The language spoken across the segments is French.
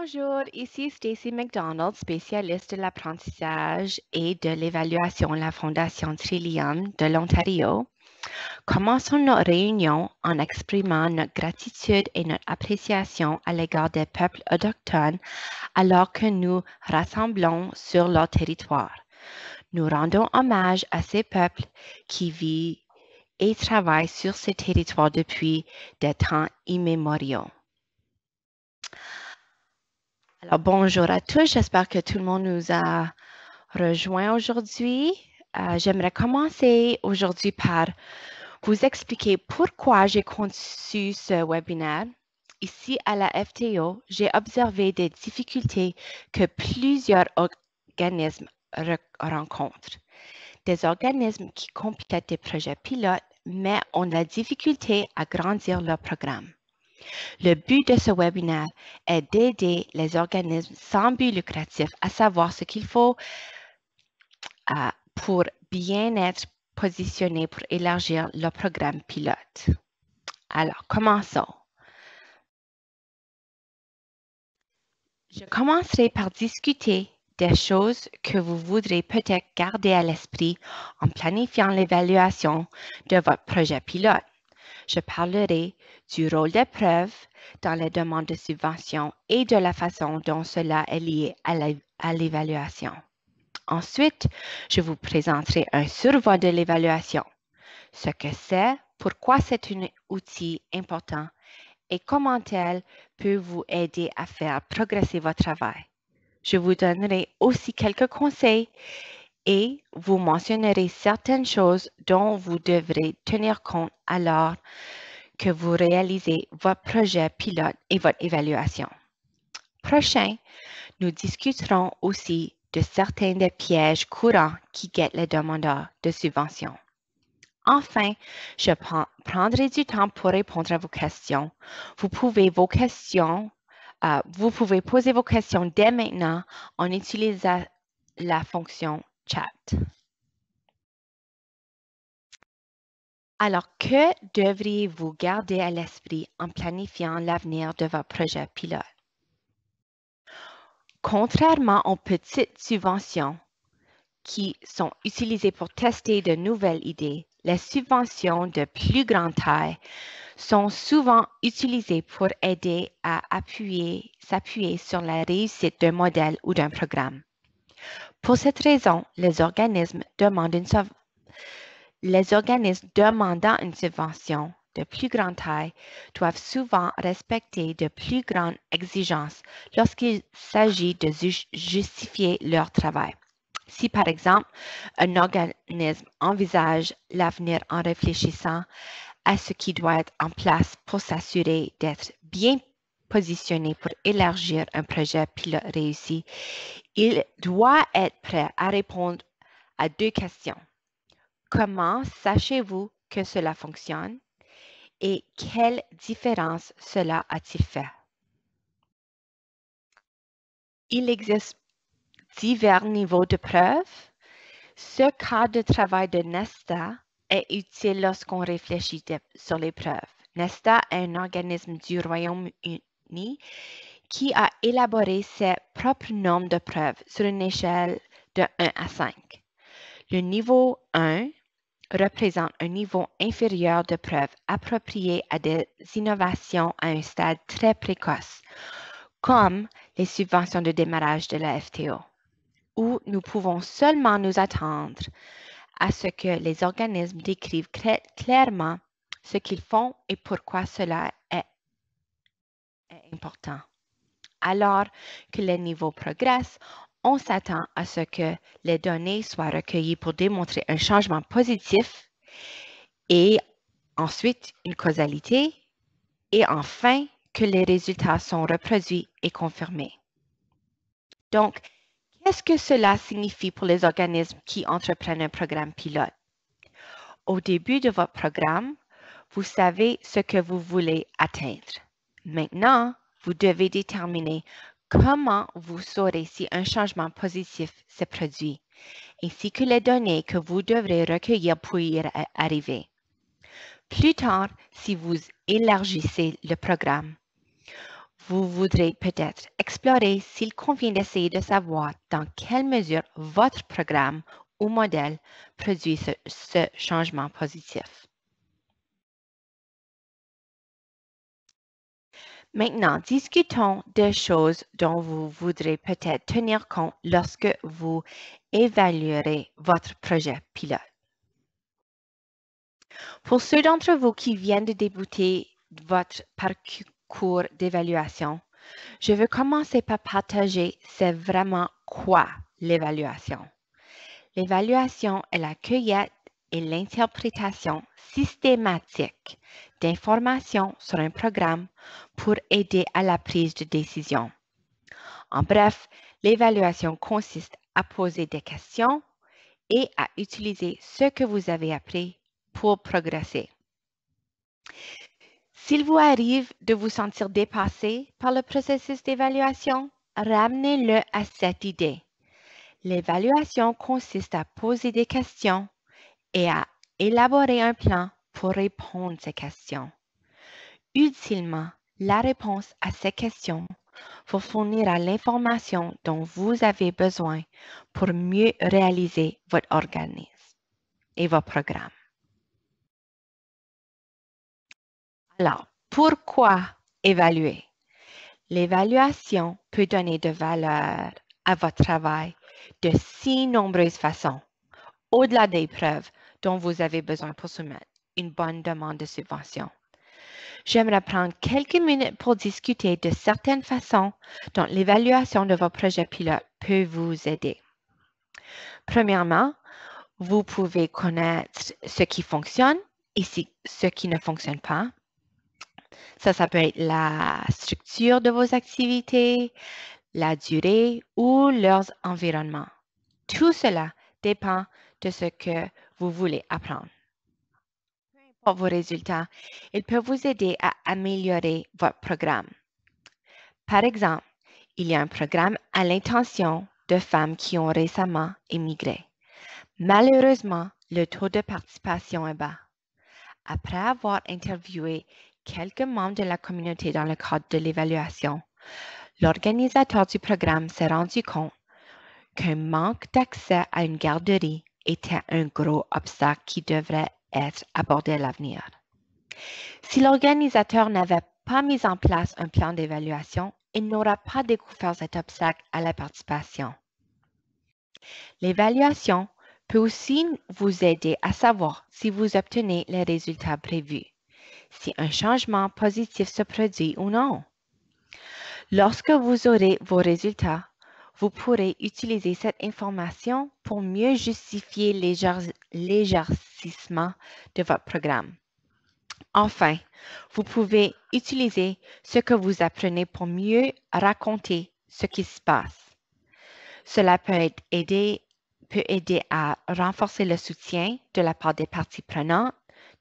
Bonjour, ici Stacy McDonald, spécialiste de l'apprentissage et de l'évaluation à la Fondation Trillium de l'Ontario. Commençons notre réunion en exprimant notre gratitude et notre appréciation à l'égard des peuples autochtones alors que nous rassemblons sur leur territoire. Nous rendons hommage à ces peuples qui vivent et travaillent sur ces territoires depuis des temps immémoriaux. Alors, bonjour à tous, j'espère que tout le monde nous a rejoints aujourd'hui. J'aimerais commencer aujourd'hui par vous expliquer pourquoi j'ai conçu ce webinaire. Ici à la FTO, j'ai observé des difficultés que plusieurs organismes rencontrent. Des organismes qui complètent des projets pilotes, mais ont la difficulté à grandir leur programme. Le but de ce webinaire est d'aider les organismes sans but lucratif à savoir ce qu'il faut pour bien être positionnés pour élargir leur programme pilote. Alors, commençons. Je commencerai par discuter des choses que vous voudrez peut-être garder à l'esprit en planifiant l'évaluation de votre projet pilote. Je parlerai du rôle des preuves dans les demandes de subvention et de la façon dont cela est lié à l'évaluation. Ensuite, je vous présenterai un survol de l'évaluation, ce que c'est, pourquoi c'est un outil important et comment elle peut vous aider à faire progresser votre travail. Je vous donnerai aussi quelques conseils et vous mentionnerai certaines choses dont vous devrez tenir compte alors que vous réalisez votre projet pilote et votre évaluation. Prochain, nous discuterons aussi de certains des pièges courants qui guettent les demandeurs de subventions. Enfin, je prendrai du temps pour répondre à vos questions. Vous pouvez poser vos questions dès maintenant en utilisant la fonction chat. Alors, que devriez-vous garder à l'esprit en planifiant l'avenir de votre projet pilote? Contrairement aux petites subventions qui sont utilisées pour tester de nouvelles idées, les subventions de plus grande taille sont souvent utilisées pour aider à s'appuyer sur la réussite d'un modèle ou d'un programme. Pour cette raison, les organismes demandant une subvention de plus grande taille doivent souvent respecter de plus grandes exigences lorsqu'il s'agit de justifier leur travail. Si, par exemple, un organisme envisage l'avenir en réfléchissant à ce qui doit être en place pour s'assurer d'être bien positionné pour élargir un projet pilote réussi, il doit être prêt à répondre à deux questions. Comment sachez-vous que cela fonctionne et quelle différence cela a-t-il fait? Il existe divers niveaux de preuves. Ce cas de travail de Nesta est utile lorsqu'on réfléchit sur les preuves. Nesta est un organisme du Royaume-Uni qui a élaboré ses propres normes de preuves sur une échelle de 1 à 5. Le niveau 1 représente un niveau inférieur de preuves approprié à des innovations à un stade très précoce, comme les subventions de démarrage de la FTO, où nous pouvons seulement nous attendre à ce que les organismes décrivent clairement ce qu'ils font et pourquoi cela est important. Alors que les niveaux progressent, on s'attend à ce que les données soient recueillies pour démontrer un changement positif et ensuite une causalité et enfin que les résultats sont reproduits et confirmés. Donc, qu'est-ce que cela signifie pour les organismes qui entreprennent un programme pilote? Au début de votre programme, vous savez ce que vous voulez atteindre. Maintenant, vous devez déterminer comment vous saurez si un changement positif se produit, ainsi que les données que vous devrez recueillir pour y arriver. Plus tard, si vous élargissez le programme, vous voudrez peut-être explorer s'il convient d'essayer de savoir dans quelle mesure votre programme ou modèle produit ce changement positif. Maintenant, discutons des choses dont vous voudrez peut-être tenir compte lorsque vous évaluerez votre projet pilote. Pour ceux d'entre vous qui viennent de débuter votre parcours d'évaluation, je veux commencer par partager c'est vraiment quoi l'évaluation. L'évaluation est la cueillette et l'interprétation systématique d'informations sur un programme pour aider à la prise de décision. En bref, l'évaluation consiste à poser des questions et à utiliser ce que vous avez appris pour progresser. S'il vous arrive de vous sentir dépassé par le processus d'évaluation, ramenez-le à cette idée. L'évaluation consiste à poser des questions et à élaborer un plan pour répondre à ces questions. Utilement, la réponse à ces questions vous fournira l'information dont vous avez besoin pour mieux réaliser votre organisme et vos programmes. Alors, pourquoi évaluer? L'évaluation peut donner de valeur à votre travail de si nombreuses façons, au-delà des preuves dont vous avez besoin pour soumettre une bonne demande de subvention. J'aimerais prendre quelques minutes pour discuter de certaines façons dont l'évaluation de vos projets pilotes peut vous aider. Premièrement, vous pouvez connaître ce qui fonctionne et ce qui ne fonctionne pas. Ça peut être la structure de vos activités, la durée ou leurs environnements. Tout cela dépend de ce que vous voulez apprendre. Peu importe vos résultats, ils peuvent vous aider à améliorer votre programme. Par exemple, il y a un programme à l'intention de femmes qui ont récemment émigré. Malheureusement, le taux de participation est bas. Après avoir interviewé quelques membres de la communauté dans le cadre de l'évaluation, l'organisateur du programme s'est rendu compte qu'un manque d'accès à une garderie était un gros obstacle qui devrait être abordé à l'avenir. Si l'organisateur n'avait pas mis en place un plan d'évaluation, il n'aura pas découvert cet obstacle à la participation. L'évaluation peut aussi vous aider à savoir si vous obtenez les résultats prévus, si un changement positif se produit ou non. Lorsque vous aurez vos résultats, vous pourrez utiliser cette information pour mieux justifier l'élargissement de votre programme. Enfin, vous pouvez utiliser ce que vous apprenez pour mieux raconter ce qui se passe. Cela peut aider à renforcer le soutien de la part des parties prenantes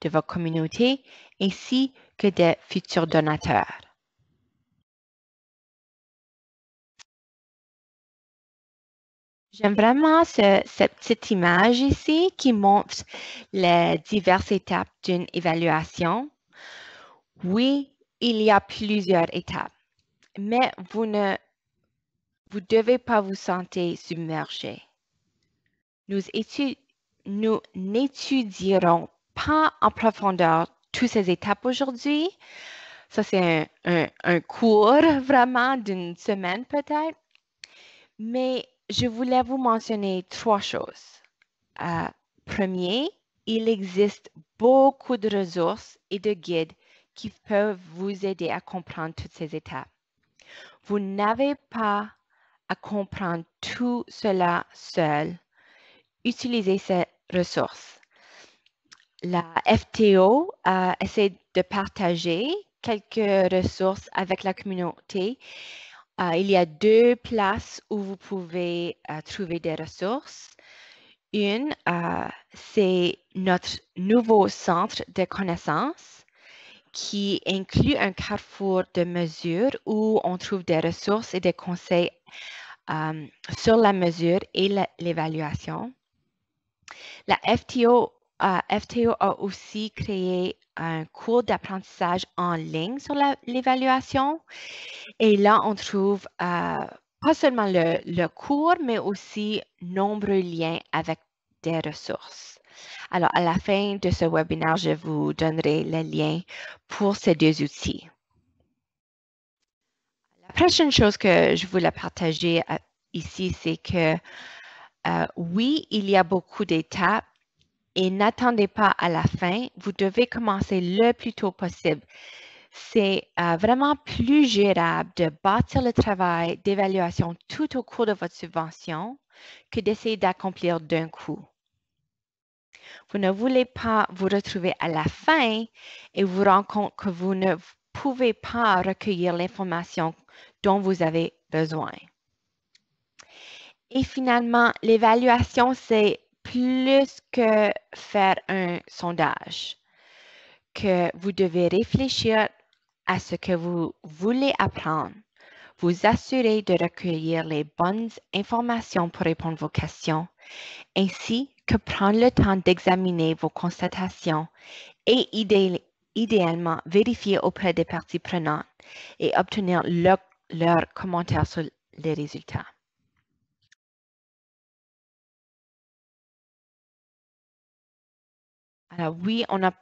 de votre communauté ainsi que des futurs donateurs. J'aime vraiment cette petite image ici qui montre les diverses étapes d'une évaluation. Oui, il y a plusieurs étapes, mais vous devez pas vous sentir submergé. Nous n'étudierons pas en profondeur toutes ces étapes aujourd'hui. Ça, c'est un cours vraiment d'une semaine peut-être. Mais je voulais vous mentionner 3 choses. Premier, il existe beaucoup de ressources et de guides qui peuvent vous aider à comprendre toutes ces étapes. Vous n'avez pas à comprendre tout cela seul. Utilisez ces ressources. La FTO essaie de partager quelques ressources avec la communauté. Il y a 2 places où vous pouvez trouver des ressources. Une, c'est notre nouveau centre de connaissances qui inclut un carrefour de mesures où on trouve des ressources et des conseils sur la mesure et l'évaluation. La FTO FTO a aussi créé un cours d'apprentissage en ligne sur l'évaluation. Et là, on trouve pas seulement le cours, mais aussi nombreux liens avec des ressources. Alors, à la fin de ce webinaire, je vous donnerai le lien pour ces deux outils. La prochaine chose que je voulais partager ici, c'est que oui, il y a beaucoup d'étapes et n'attendez pas à la fin. Vous devez commencer le plus tôt possible. C'est vraiment plus gérable de bâtir le travail d'évaluation tout au cours de votre subvention que d'essayer d'accomplir d'un coup. Vous ne voulez pas vous retrouver à la fin et vous rendre compte que vous ne pouvez pas recueillir l'information dont vous avez besoin. Et finalement, l'évaluation, c'est plus que faire un sondage, que vous devez réfléchir à ce que vous voulez apprendre, vous assurer de recueillir les bonnes informations pour répondre à vos questions, ainsi que prendre le temps d'examiner vos constatations et idéalement vérifier auprès des parties prenantes et obtenir leurs commentaires sur les résultats. Alors oui, on n'a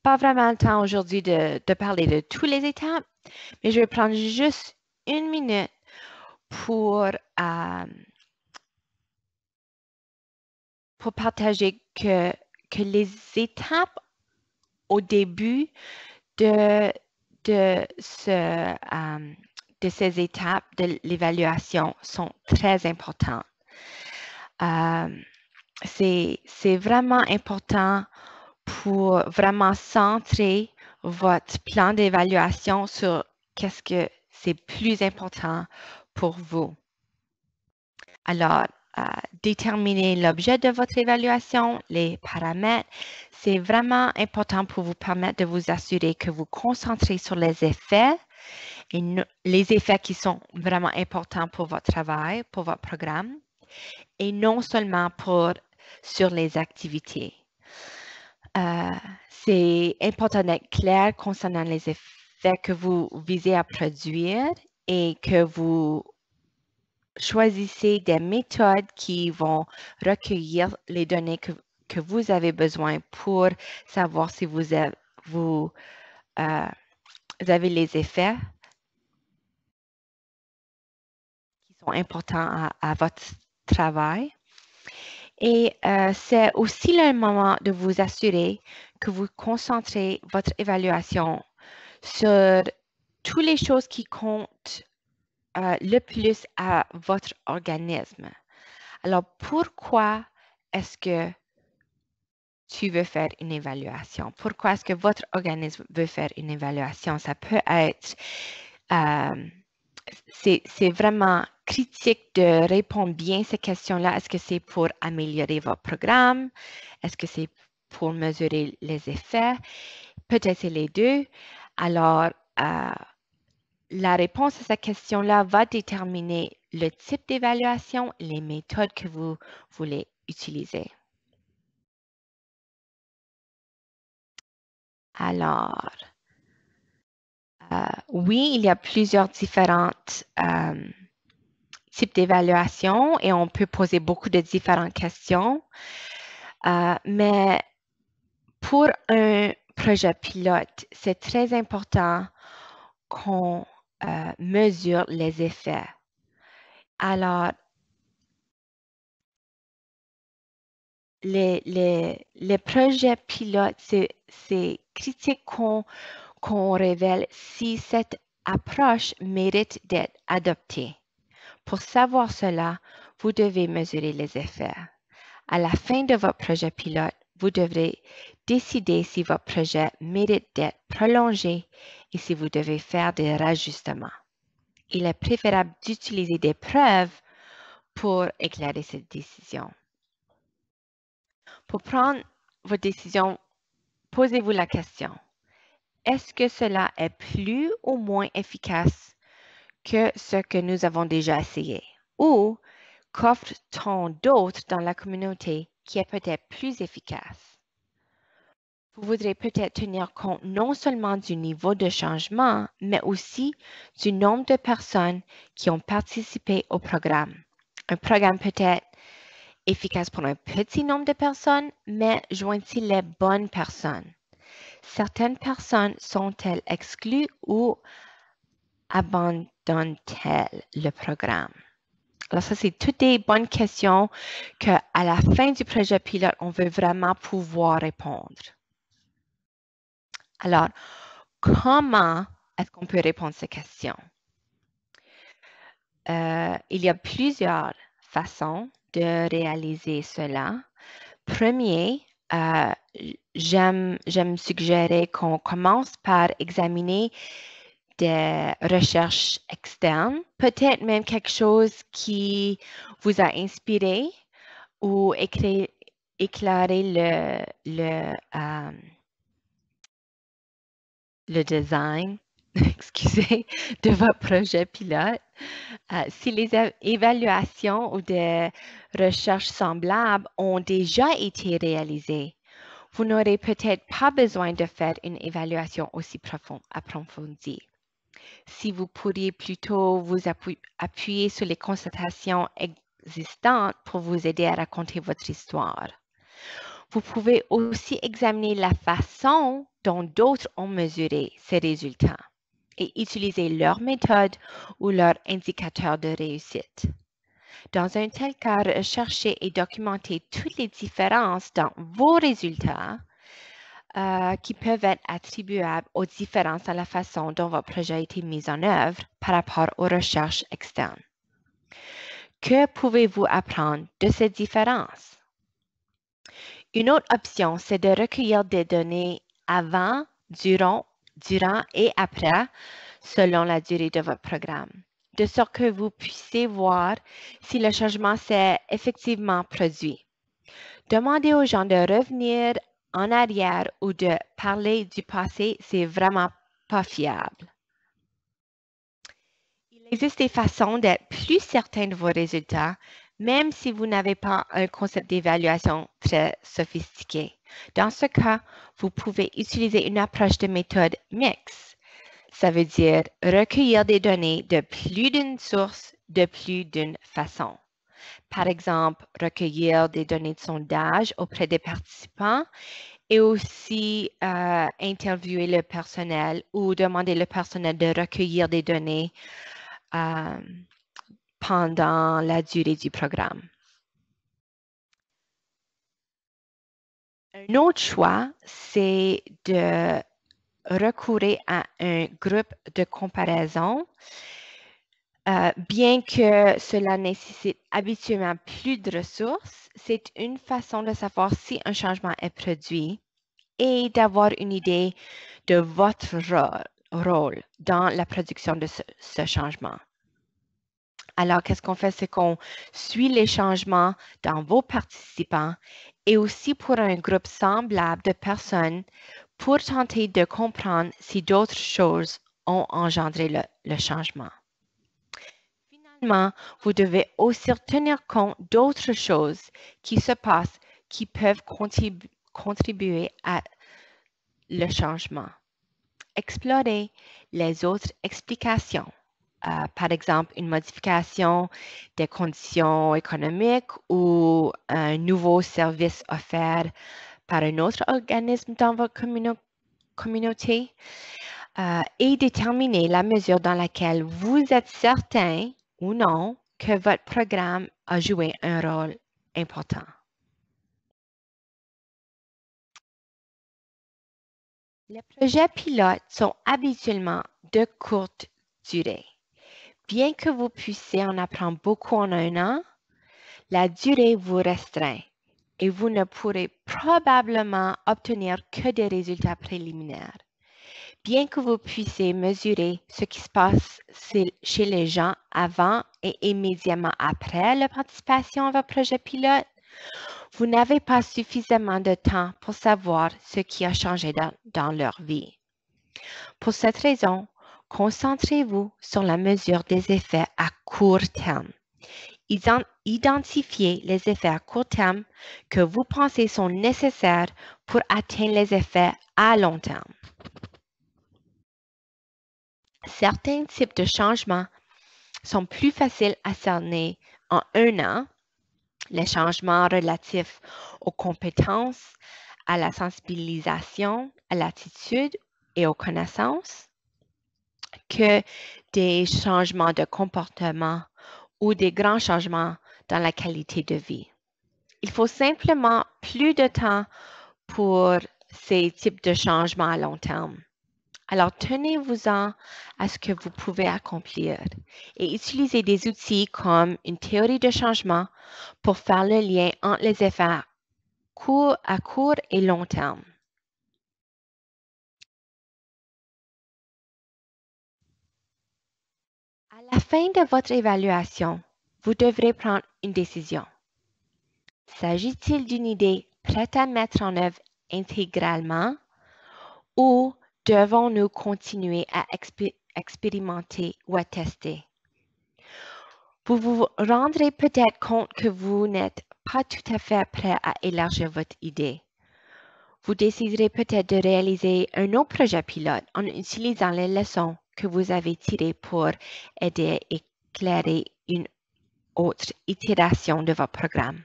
pas vraiment le temps aujourd'hui de parler de toutes les étapes, mais je vais prendre juste une minute pour partager que les étapes au début de ces étapes de l'évaluation sont très importantes. C'est vraiment important pour vraiment centrer votre plan d'évaluation sur qu'est-ce que c'est plus important pour vous. Alors, déterminer l'objet de votre évaluation, les paramètres, c'est vraiment important pour vous permettre de vous assurer que vous concentrez sur les effets et les effets qui sont vraiment importants pour votre travail, pour votre programme, et non seulement sur les activités. C'est important d'être clair concernant les effets que vous visez à produire et que vous choisissez des méthodes qui vont recueillir les données que vous avez besoin pour savoir si vous avez les effets qui sont importants à votre travail. Et c'est aussi le moment de vous assurer que vous concentrez votre évaluation sur toutes les choses qui comptent le plus à votre organisme. Alors, pourquoi est-ce que tu veux faire une évaluation? Pourquoi est-ce que votre organisme veut faire une évaluation? Ça peut être, c'est vraiment critique de répondre bien à ces questions-là. Est-ce que c'est pour améliorer votre programme? Est-ce que c'est pour mesurer les effets? Peut-être c'est les deux. Alors, la réponse à cette question-là va déterminer le type d'évaluation, les méthodes que vous voulez utiliser. Alors, oui, il y a plusieurs différents types d'évaluation et on peut poser beaucoup de différentes questions. Mais pour un projet pilote, c'est très important qu'on mesure les effets. Alors, les projets pilotes, c'est critique qu'on révèle si cette approche mérite d'être adoptée. Pour savoir cela, vous devez mesurer les effets. À la fin de votre projet pilote, vous devrez décider si votre projet mérite d'être prolongé et si vous devez faire des rajustements. Il est préférable d'utiliser des preuves pour éclairer cette décision. Pour prendre votre décision, posez-vous la question. Est-ce que cela est plus ou moins efficace que ce que nous avons déjà essayé? Ou qu'offre-t-on d'autre dans la communauté qui est peut-être plus efficace? Vous voudrez peut-être tenir compte non seulement du niveau de changement, mais aussi du nombre de personnes qui ont participé au programme. Un programme peut être efficace pour un petit nombre de personnes, mais joint-il les bonnes personnes? Certaines personnes sont-elles exclues ou abandonnent-elles le programme? Alors ça, c'est toutes des bonnes questions qu'à la fin du projet pilote, on veut vraiment pouvoir répondre. Alors, comment est-ce qu'on peut répondre à ces questions? Il y a plusieurs façons de réaliser cela. Premier, j'aime suggérer qu'on commence par examiner des recherches externes, peut-être même quelque chose qui vous a inspiré ou éclairer le design, excusez, de votre projet pilote. Si les évaluations ou des recherches semblables ont déjà été réalisées, vous n'aurez peut-être pas besoin de faire une évaluation aussi approfondie. Si vous pourriez plutôt vous appuyer sur les constatations existantes pour vous aider à raconter votre histoire. Vous pouvez aussi examiner la façon dont d'autres ont mesuré ces résultats et utiliser leur méthode ou leur indicateur de réussite. Dans un tel cas, recherchez et documentez toutes les différences dans vos résultats qui peuvent être attribuables aux différences dans la façon dont votre projet a été mis en œuvre par rapport aux recherches externes. Que pouvez-vous apprendre de ces différences? Une autre option, c'est de recueillir des données avant, durant et après, selon la durée de votre programme, de sorte que vous puissiez voir si le changement s'est effectivement produit. Demandez aux gens de revenir en arrière ou de parler du passé, c'est vraiment pas fiable. Il existe des façons d'être plus certain de vos résultats, même si vous n'avez pas un concept d'évaluation très sophistiqué. Dans ce cas, vous pouvez utiliser une approche de méthode mixte. Ça veut dire recueillir des données de plus d'une source, de plus d'une façon. Par exemple, recueillir des données de sondage auprès des participants et aussi interviewer le personnel ou demander le personnel de recueillir des données pendant la durée du programme. Un autre choix, c'est de recourir à un groupe de comparaison. Bien que cela nécessite habituellement plus de ressources, c'est une façon de savoir si un changement est produit et d'avoir une idée de votre rôle dans la production de ce changement. Alors, qu'est-ce qu'on fait? C'est qu'on suit les changements dans vos participants et aussi pour un groupe semblable de personnes pour tenter de comprendre si d'autres choses ont engendré le changement. Finalement, vous devez aussi tenir compte d'autres choses qui se passent qui peuvent contribuer à le changement. Explorez les autres explications. Par exemple, une modification des conditions économiques ou un nouveau service offert par un autre organisme dans votre communauté et déterminer la mesure dans laquelle vous êtes certain ou non que votre programme a joué un rôle important. Les projets pilotes sont habituellement de courte durée. Bien que vous puissiez en apprendre beaucoup en un an, la durée vous restreint et vous ne pourrez probablement obtenir que des résultats préliminaires. Bien que vous puissiez mesurer ce qui se passe chez les gens avant et immédiatement après la participation à votre projet pilote, vous n'avez pas suffisamment de temps pour savoir ce qui a changé dans leur vie. Pour cette raison, concentrez-vous sur la mesure des effets à court terme. Identifiez les effets à court terme que vous pensez sont nécessaires pour atteindre les effets à long terme. Certains types de changements sont plus faciles à cerner en un an, les changements relatifs aux compétences, à la sensibilisation, à l'attitude et aux connaissances, que des changements de comportement ou des grands changements dans la qualité de vie. Il faut simplement plus de temps pour ces types de changements à long terme. Alors, tenez-vous-en à ce que vous pouvez accomplir et utilisez des outils comme une théorie de changement pour faire le lien entre les effets à court et long terme. À la fin de votre évaluation, vous devrez prendre une décision. S'agit-il d'une idée prête à mettre en œuvre intégralement ou devons-nous continuer à expérimenter ou à tester? Vous vous rendrez peut-être compte que vous n'êtes pas tout à fait prêt à élargir votre idée. Vous déciderez peut-être de réaliser un autre projet pilote en utilisant les leçons que vous avez tirées pour aider à éclairer une autre itération de votre programme.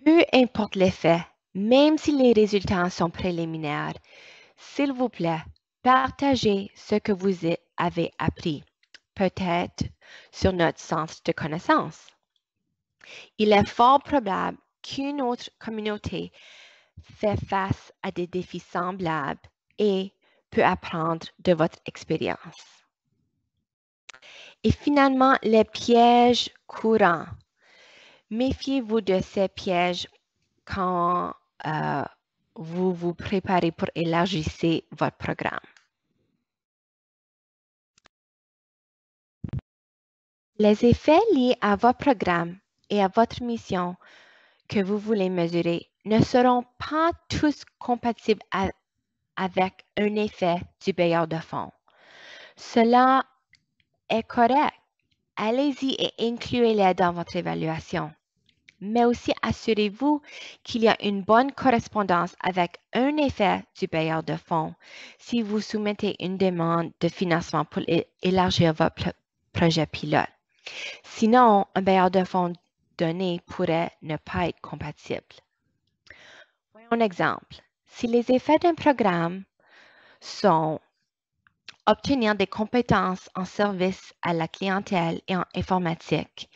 Peu importe l'effet, même si les résultats sont préliminaires, s'il vous plaît, partagez ce que vous avez appris, peut-être sur notre centre de connaissances. Il est fort probable qu'une autre communauté fait face à des défis semblables et peut apprendre de votre expérience. Et finalement, les pièges courants. Méfiez-vous de ces pièges quand vous vous préparez pour élargir votre programme. Les effets liés à votre programme et à votre mission que vous voulez mesurer ne seront pas tous compatibles avec un effet du bailleur de fonds. Cela est correct. Allez-y et incluez-les dans votre évaluation. Mais aussi assurez-vous qu'il y a une bonne correspondance avec un effet du bailleur de fonds si vous soumettez une demande de financement pour élargir votre projet pilote. Sinon, un bailleur de fonds donné pourrait ne pas être compatible. Voyons un exemple. Si les effets d'un programme sont obtenir des compétences en service à la clientèle et en informatique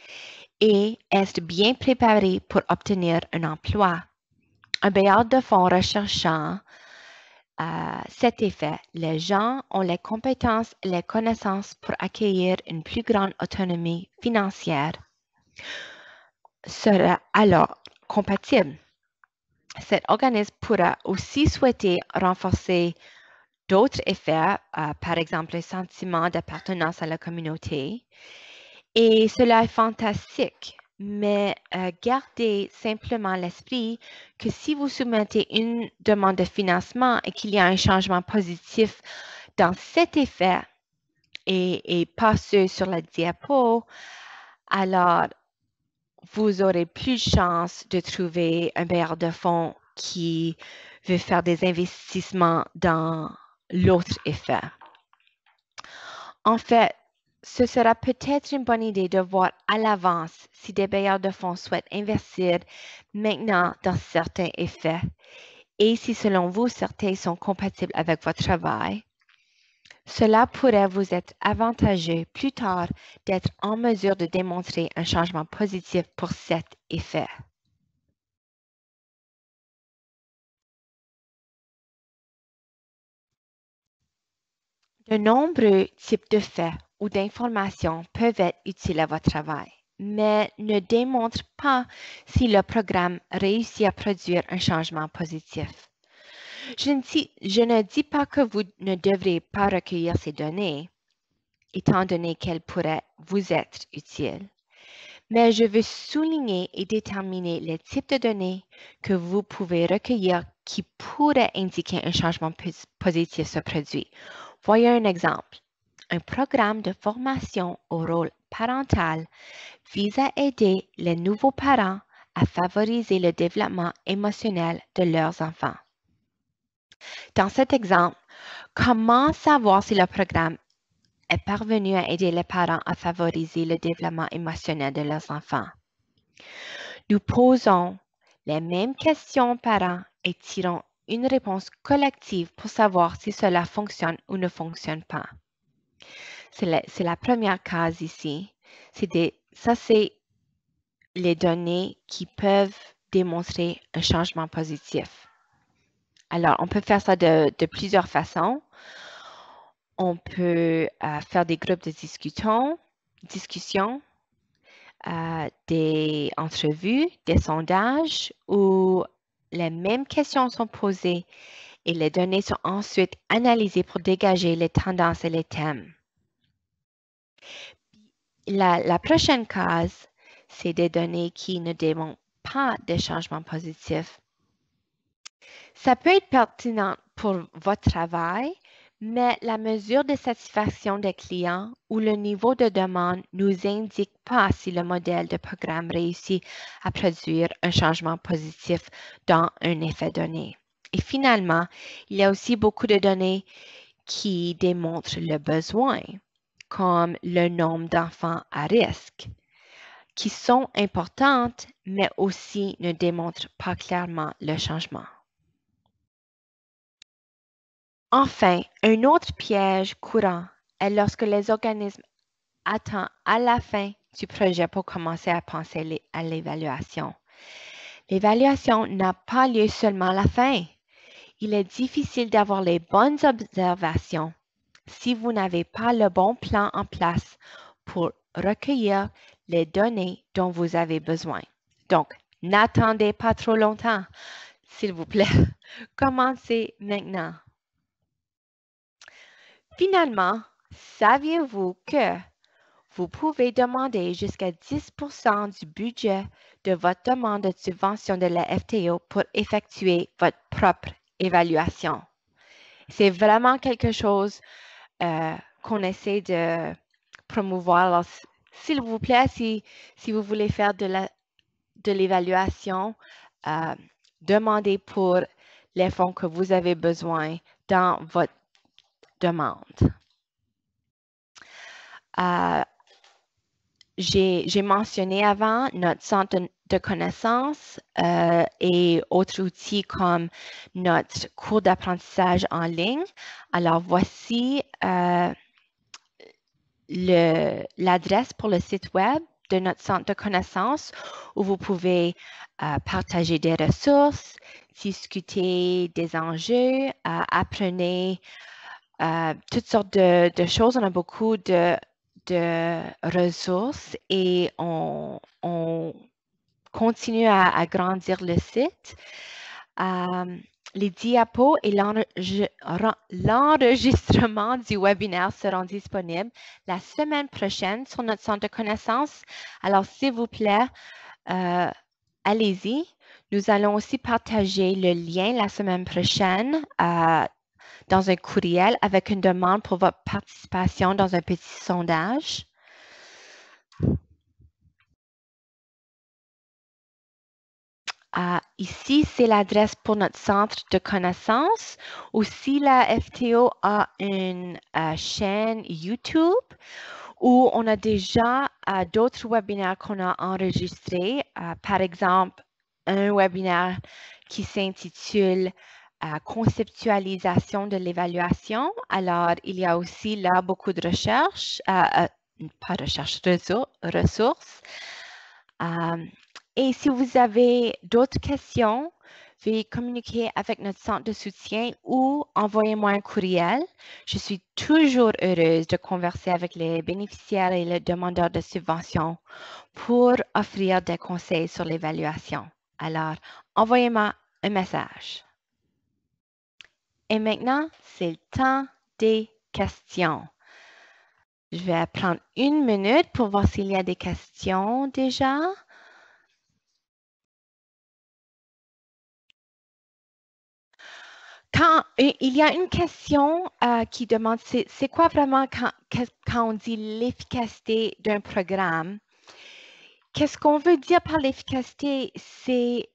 et être bien préparé pour obtenir un emploi, un bailleur de fonds recherchant cet effet, les gens ont les compétences et les connaissances pour acquérir une plus grande autonomie financière, sera alors compatible. Cet organisme pourra aussi souhaiter renforcer d'autres effets, par exemple le sentiment d'appartenance à la communauté. Et cela est fantastique, mais gardez simplement à l'esprit que si vous soumettez une demande de financement et qu'il y a un changement positif dans cet effet et pas ceux sur la diapo, alors vous aurez plus de chances de trouver un bailleur de fonds qui veut faire des investissements dans l'autre effet. En fait, ce sera peut-être une bonne idée de voir à l'avance si des bailleurs de fonds souhaitent investir maintenant dans certains effets et si selon vous, certains sont compatibles avec votre travail. Cela pourrait vous être avantageux plus tard d'être en mesure de démontrer un changement positif pour cet effet. De nombreux types de faits ou d'informations peuvent être utiles à votre travail, mais ne démontrent pas si le programme réussit à produire un changement positif. Je ne dis pas que vous ne devrez pas recueillir ces données, étant donné qu'elles pourraient vous être utiles, mais je veux souligner et déterminer les types de données que vous pouvez recueillir qui pourraient indiquer un changement positif se produit. Voyons un exemple. Un programme de formation au rôle parental vise à aider les nouveaux parents à favoriser le développement émotionnel de leurs enfants. Dans cet exemple, comment savoir si le programme est parvenu à aider les parents à favoriser le développement émotionnel de leurs enfants? Nous posons les mêmes questions aux parents et tirons une réponse collective pour savoir si cela fonctionne ou ne fonctionne pas. C'est la première case ici. Ça, c'est les données qui peuvent démontrer un changement positif. Alors, on peut faire ça de plusieurs façons. On peut faire des groupes de discussion, des entrevues, des sondages où les mêmes questions sont posées et les données sont ensuite analysées pour dégager les tendances et les thèmes. La prochaine case, c'est des données qui ne démontrent pas de changements positifs. Ça peut être pertinent pour votre travail, mais la mesure de satisfaction des clients ou le niveau de demande ne nous indique pas si le modèle de programme réussit à produire un changement positif dans un effet donné. Et finalement, il y a aussi beaucoup de données qui démontrent le besoin, comme le nombre d'enfants à risque, qui sont importantes, mais aussi ne démontrent pas clairement le changement. Enfin, un autre piège courant est lorsque les organismes attendent à la fin du projet pour commencer à penser à l'évaluation. L'évaluation n'a pas lieu seulement à la fin. Il est difficile d'avoir les bonnes observations si vous n'avez pas le bon plan en place pour recueillir les données dont vous avez besoin. Donc, n'attendez pas trop longtemps, s'il vous plaît. Commencez maintenant. Finalement, saviez-vous que vous pouvez demander jusqu'à 10% du budget de votre demande de subvention de la FTO pour effectuer votre propre évaluation? C'est vraiment quelque chose qu'on essaie de promouvoir. Alors, s'il vous plaît, si vous voulez faire de l'évaluation, demandez pour les fonds que vous avez besoin dans votre demande. J'ai mentionné avant notre centre de connaissances et autres outils comme notre cours d'apprentissage en ligne. Alors, voici l'adresse pour le site web de notre centre de connaissances où vous pouvez partager des ressources, discuter des enjeux, apprenez toutes sortes de choses. On a beaucoup de ressources et on continue à agrandir le site. Les diapos et l'enregistrement du webinaire seront disponibles la semaine prochaine sur notre centre de connaissances. Alors, s'il vous plaît, allez-y. Nous allons aussi partager le lien la semaine prochaine dans un courriel avec une demande pour votre participation dans un petit sondage. Ici, c'est l'adresse pour notre centre de connaissances. Aussi, la FTO a une chaîne YouTube où on a déjà d'autres webinaires qu'on a enregistrés. Par exemple, un webinaire qui s'intitule Conceptualisation de l'évaluation. Alors, il y a aussi là beaucoup de recherches, pas recherche, ressources. Et si vous avez d'autres questions, veuillez communiquer avec notre centre de soutien ou envoyez-moi un courriel. Je suis toujours heureuse de converser avec les bénéficiaires et les demandeurs de subventions pour offrir des conseils sur l'évaluation. Alors, envoyez-moi un message. Et maintenant, c'est le temps des questions. Je vais prendre une minute pour voir s'il y a des questions déjà. Il y a une question qui demande, c'est quoi vraiment quand on dit l'efficacité d'un programme? qu'est-ce qu'on veut dire par l'efficacité? C'est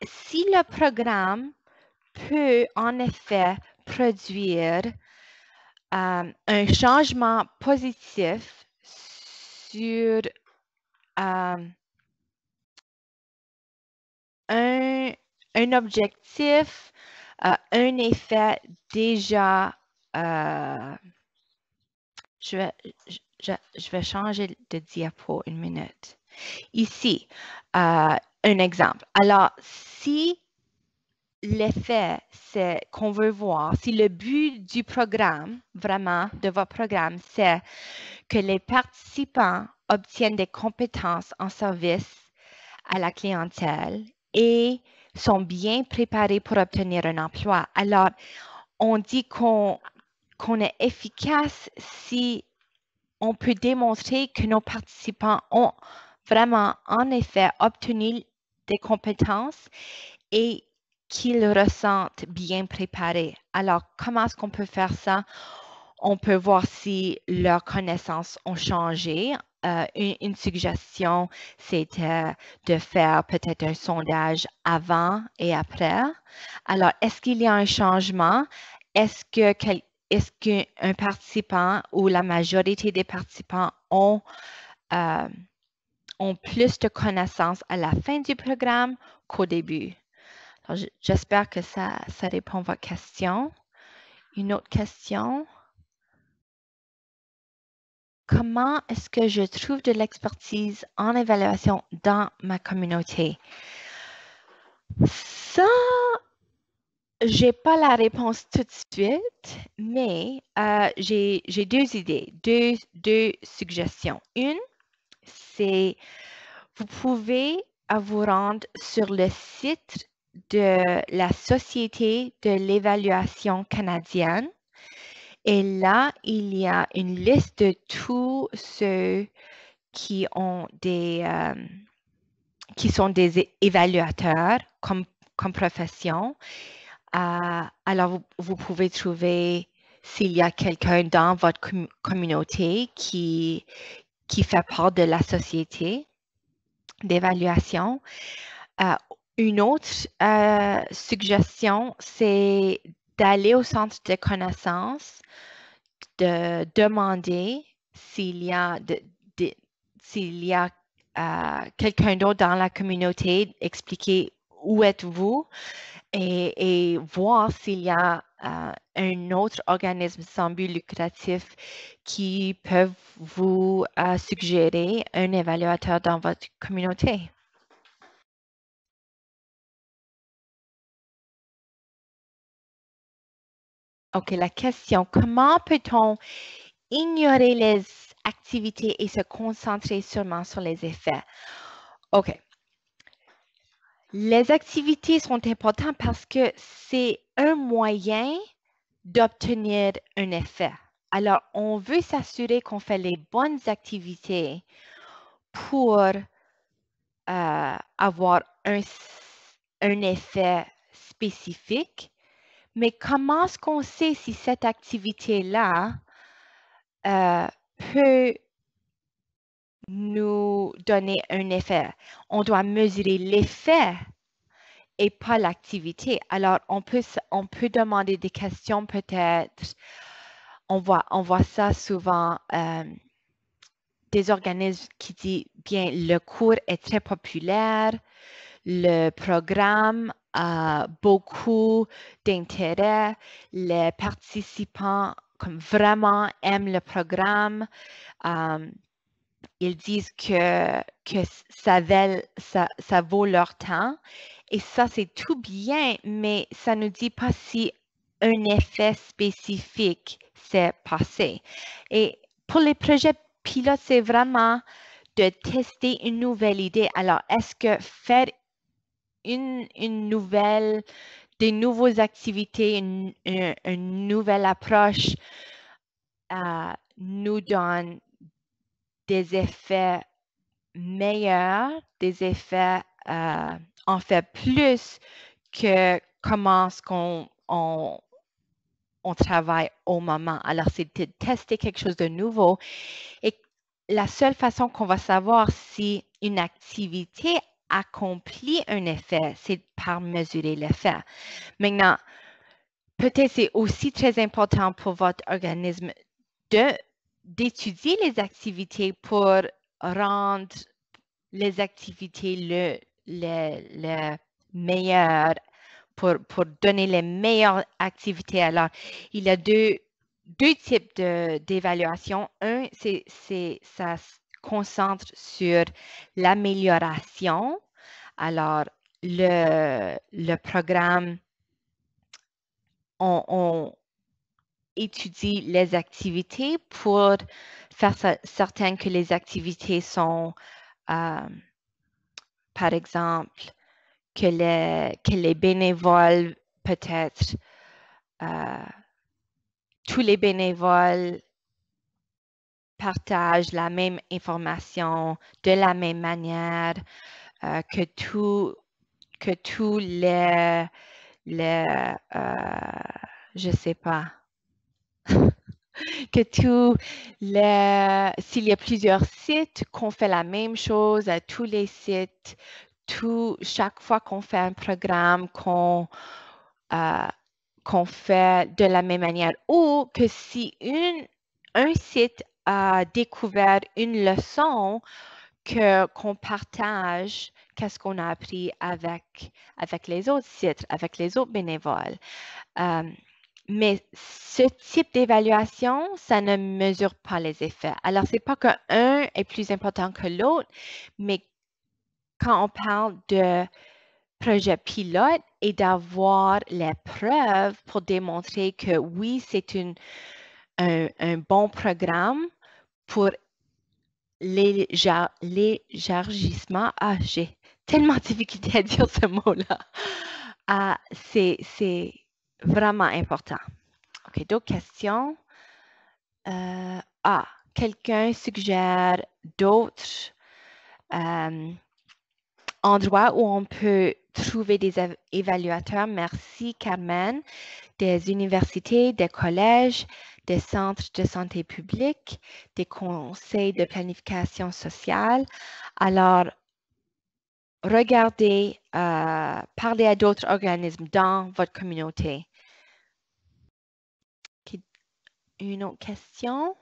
si le programme peut en effet produire un changement positif sur un objectif, un effet déjà, je vais changer de diapo une minute. Ici, un exemple. Alors, si l'effet, c'est qu'on veut voir, si le but du programme, vraiment, de votre programme, c'est que les participants obtiennent des compétences en service à la clientèle et sont bien préparés pour obtenir un emploi. Alors, on dit qu'on est efficace si on peut démontrer que nos participants ont vraiment, en effet, obtenu des compétences et qu'ils ressentent bien préparés. Alors, comment est-ce qu'on peut faire ça? On peut voir si leurs connaissances ont changé. Une suggestion, c'était de faire peut-être un sondage avant et après. Alors, est-ce qu'il y a un changement? Est-ce qu'un participant ou la majorité des participants ont plus de connaissances à la fin du programme qu'au début? Alors, j'espère que ça répond à votre question. Une autre question? Comment est-ce que je trouve de l'expertise en évaluation dans ma communauté? Ça, j'ai pas la réponse tout de suite, mais j'ai deux idées, deux suggestions. Une, c'est vous pouvez vous rendre sur le site de la Société de l'évaluation canadienne. Et là, il y a une liste de tous ceux qui sont des évaluateurs comme profession. Alors, vous pouvez trouver s'il y a quelqu'un dans votre communauté qui fait part de la société d'évaluation. Une autre suggestion, c'est d'aller au centre de connaissances, de demander s'il y a, quelqu'un d'autre dans la communauté, expliquer où êtes-vous et voir s'il y a un autre organisme sans but lucratif qui peut vous suggérer un évaluateur dans votre communauté. OK, la question, comment peut-on ignorer les activités et se concentrer seulement sur les effets? OK. Les activités sont importantes parce que c'est un moyen d'obtenir un effet. Alors, on veut s'assurer qu'on fait les bonnes activités pour avoir un effet spécifique. Mais comment est-ce qu'on sait si cette activité-là peut nous donner un effet? On doit mesurer l'effet et pas l'activité. Alors, on peut demander des questions peut-être. On voit ça souvent, des organismes qui disent, bien, le cours est très populaire, le programme a beaucoup d'intérêt, les participants comme vraiment aiment le programme. Ils disent que ça vaut leur temps. Et ça, c'est tout bien, mais ça ne dit pas si un effet spécifique s'est passé. Et pour les projets pilotes, c'est vraiment de tester une nouvelle idée. Alors, est-ce que faire des nouvelles activités, une nouvelle approche nous donne des effets meilleurs, des effets en fait plus que comment est-ce qu'on travaille au moment. Alors, c'est de tester quelque chose de nouveau. Et la seule façon qu'on va savoir si une activité accomplit un effet, c'est par mesurer l'effet. Maintenant, peut-être c'est aussi très important pour votre organisme d'étudier les activités pour rendre les activités le meilleur, pour donner les meilleures activités. Alors, il y a deux types d'évaluation. Un, ça se concentre sur l'amélioration. Alors, le programme, on étudie les activités pour faire certain que les activités sont, par exemple, que les bénévoles, peut-être, tous les bénévoles partagent la même information de la même manière, que tous je sais pas, que s'il y a plusieurs sites, qu'on fait la même chose à tous les sites, chaque fois qu'on fait un programme, qu'on fait de la même manière, ou que si un site a découvert une leçon, qu'on partage qu'est-ce qu'on a appris avec les autres sites, avec les autres bénévoles. Mais ce type d'évaluation, ça ne mesure pas les effets. Alors, c'est pas qu'un est plus important que l'autre, mais quand on parle de projet pilote et d'avoir les preuves pour démontrer que oui, c'est un bon programme pour l'élargissement. Ah, j'ai tellement de difficulté à dire ce mot-là. C'est vraiment important. OK, d'autres questions? Quelqu'un suggère d'autres endroits où on peut trouver des évaluateurs. Merci, Carmen. Des universités, des collèges, des centres de santé publique, des conseils de planification sociale. Alors, regardez, parlez à d'autres organismes dans votre communauté. Une autre question?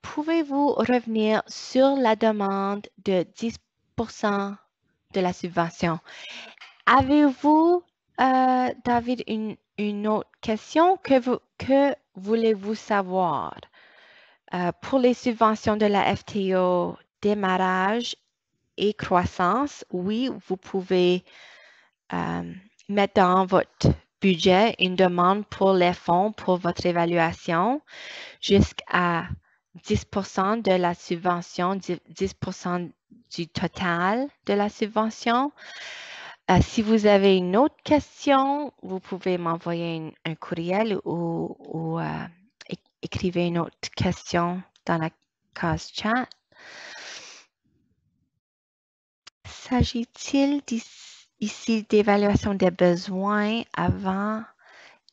Pouvez-vous revenir sur la demande de 10% de la subvention? Avez-vous, David, une autre question? Que voulez-vous savoir? Pour les subventions de la FTO, démarrage et croissance, oui, vous pouvez mettre dans votre budget une demande pour les fonds pour votre évaluation jusqu'à 10% de la subvention, 10% du total de la subvention. Si vous avez une autre question, vous pouvez m'envoyer un courriel ou écrivez une autre question dans la case chat. S'agit-il ici d'évaluation des besoins avant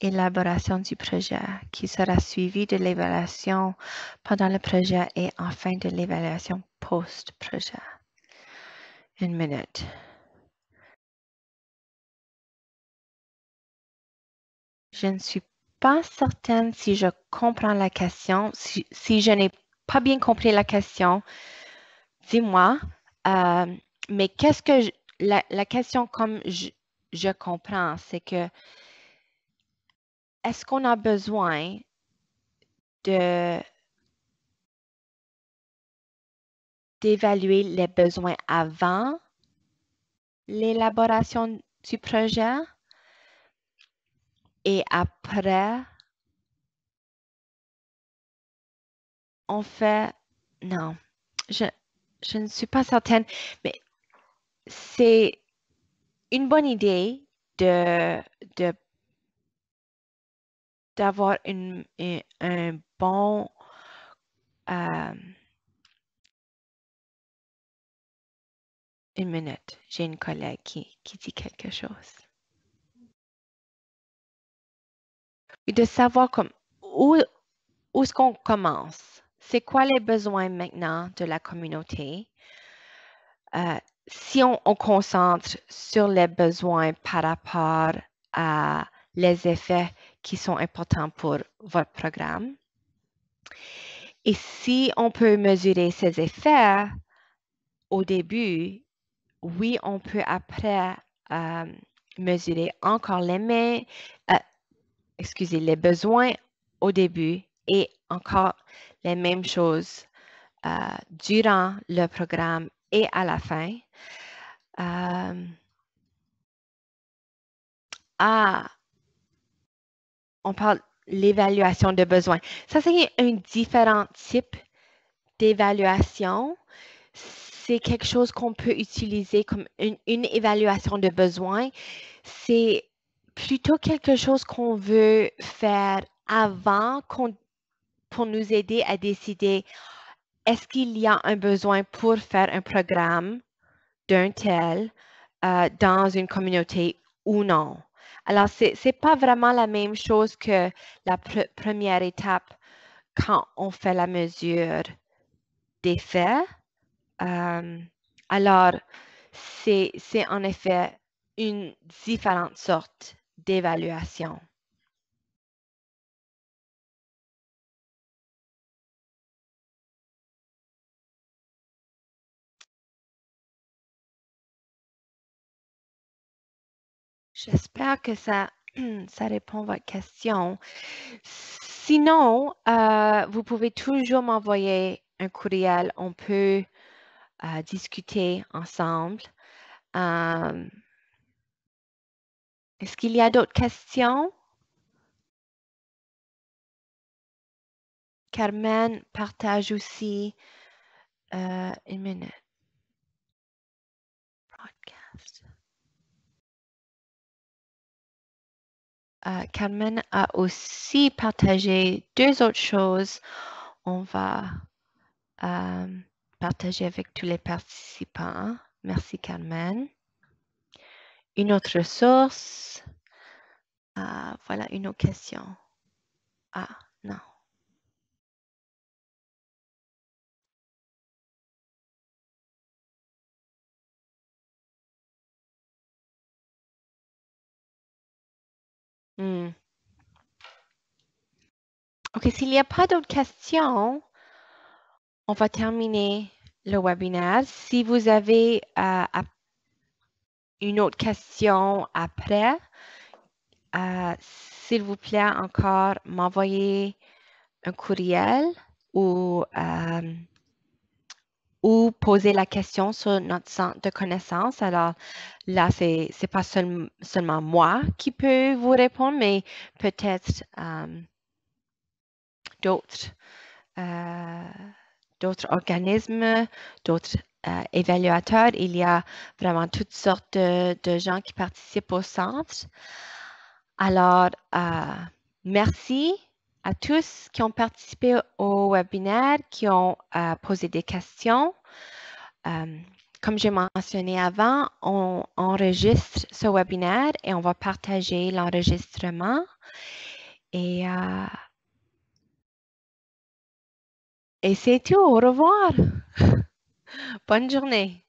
élaboration du projet, qui sera suivi de l'évaluation pendant le projet et enfin de l'évaluation post-projet? Une minute. Je ne suis pas certaine si je comprends la question. Si je n'ai pas bien compris la question, dis-moi. Mais qu'est-ce que la question comme je comprends, c'est que est-ce qu'on a besoin d'évaluer les besoins avant l'élaboration du projet et après on fait... Non, je ne suis pas certaine, mais c'est une bonne idée d'avoir un bon une minute, j'ai une collègue qui dit quelque chose. Et de savoir où est-ce qu'on commence. c'est quoi les besoins maintenant de la communauté? Si on concentre sur les besoins par rapport à les effets qui sont importants pour votre programme, et si on peut mesurer ces effets au début, oui, on peut après mesurer encore les besoins au début et encore les mêmes choses durant le programme et à la fin. On parle de l'évaluation de besoins. Ça, c'est un différent type d'évaluation. C'est quelque chose qu'on peut utiliser comme une évaluation de besoins. C'est plutôt quelque chose qu'on veut faire avant pour nous aider à décider est-ce qu'il y a un besoin pour faire un programme d'un tel dans une communauté ou non. Alors, ce n'est pas vraiment la même chose que la première étape quand on fait la mesure des faits. Alors, c'est en effet une différente sorte d'évaluation. J'espère que ça répond à votre question. Sinon, vous pouvez toujours m'envoyer un courriel. On peut discuter ensemble. Est-ce qu'il y a d'autres questions? Carmen partage aussi une minute. Broadcast. Carmen a aussi partagé deux autres choses. On va partager avec tous les participants. Merci, Carmen. Une autre source. Voilà une autre question. Ah, non. OK, s'il n'y a pas d'autres questions, on va terminer le webinaire. Si vous avez une autre question après, s'il vous plaît, encore m'envoyer un courriel ou poser la question sur notre centre de connaissances. Alors là, c'est pas seulement moi qui peux vous répondre, mais peut-être d'autres organismes, d'autres évaluateurs. Il y a vraiment toutes sortes de gens qui participent au centre. Alors, merci à tous qui ont participé au webinaire, qui ont posé des questions. Comme j'ai mentionné avant, on enregistre ce webinaire et on va partager l'enregistrement. Et c'est tout. Au revoir. Bonne journée.